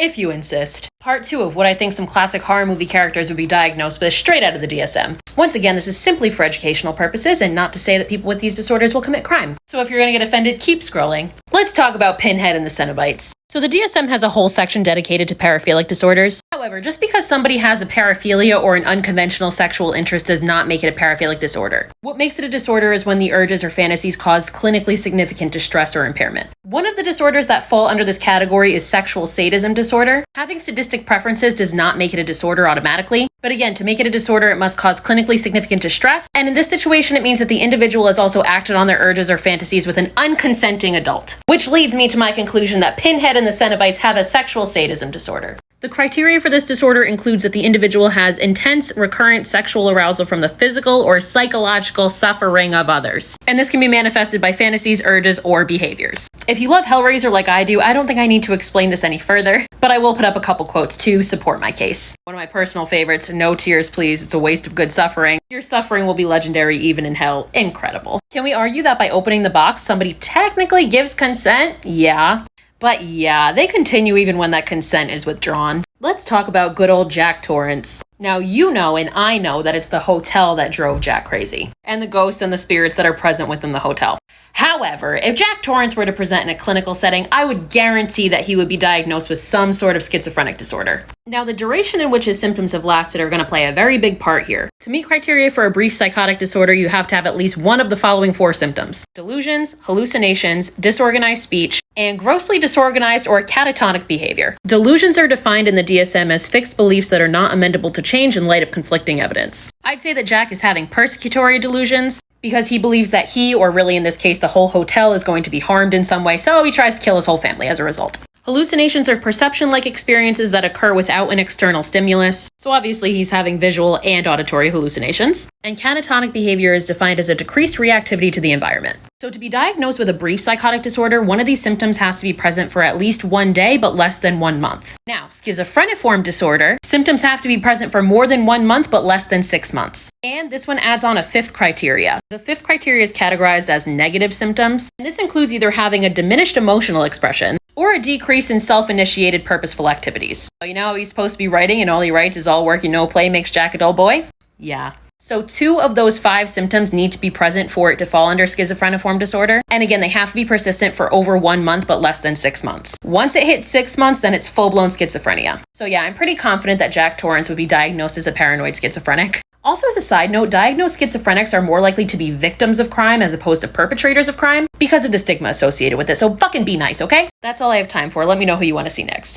if you insist. Part 2 of what I think some classic horror movie characters would be diagnosed with straight out of the DSM. Once again, this is simply for educational purposes and not to say that people with these disorders will commit crime. So if you're gonna get offended, keep scrolling. Let's talk about Pinhead and the Cenobites. So the DSM has a whole section dedicated to paraphilic disorders. However, just because somebody has a paraphilia or an unconventional sexual interest does not make it a paraphilic disorder. What makes it a disorder is when the urges or fantasies cause clinically significant distress or impairment. One of the disorders that fall under this category is sexual sadism disorder. Having sadistic preferences does not make it a disorder automatically, but again, to make it a disorder, it must cause clinically significant distress, and in this situation, it means that the individual has also acted on their urges or fantasies with an unconsenting adult. Which leads me to my conclusion that Pinhead and the Cenobites have a sexual sadism disorder. The criteria for this disorder includes that the individual has intense, recurrent sexual arousal from the physical or psychological suffering of others. And this can be manifested by fantasies, urges, or behaviors. If you love Hellraiser like I do, I don't think I need to explain this any further, but I will put up a couple quotes to support my case. One of my personal favorites, "No tears please, it's a waste of good suffering. Your suffering will be legendary even in hell." Incredible. Can we argue that by opening the box, somebody technically gives consent? Yeah. But yeah, they continue even when that consent is withdrawn. Let's talk about good old Jack Torrance. Now you know and I know that it's the hotel that drove Jack crazy, and the ghosts and the spirits that are present within the hotel. However, if Jack Torrance were to present in a clinical setting, I would guarantee that he would be diagnosed with some sort of schizophrenic disorder. Now, the duration in which his symptoms have lasted are going to play a very big part here. To meet criteria for a brief psychotic disorder, you have to have at least one of the following 4 symptoms: delusions, hallucinations, disorganized speech, and grossly disorganized or catatonic behavior. Delusions are defined in the DSM as fixed beliefs that are not amendable to change in light of conflicting evidence. I'd say that Jack is having persecutory delusions because he believes that he, or really in this case the whole hotel, is going to be harmed in some way, so he tries to kill his whole family as a result. Hallucinations are perception-like experiences that occur without an external stimulus, so obviously he's having visual and auditory hallucinations. And catatonic behavior is defined as a decreased reactivity to the environment. So to be diagnosed with a brief psychotic disorder, one of these symptoms has to be present for at least 1 day, but less than 1 month. Now, schizophreniform disorder, symptoms have to be present for more than 1 month, but less than 6 months. And this one adds on a 5th criteria. The 5th criteria is categorized as negative symptoms, and this includes either having a diminished emotional expression or a decrease in self-initiated purposeful activities. So you know how he's supposed to be writing and all he writes is all work and no play makes Jack a dull boy? Yeah. So 2 of those 5 symptoms need to be present for it to fall under schizophreniform disorder. And again, they have to be persistent for over 1 month, but less than 6 months. Once it hits 6 months, then it's full-blown schizophrenia. So yeah, I'm pretty confident that Jack Torrance would be diagnosed as a paranoid schizophrenic. Also, as a side note, diagnosed schizophrenics are more likely to be victims of crime as opposed to perpetrators of crime because of the stigma associated with it. So fucking be nice, okay? That's all I have time for. Let me know who you want to see next.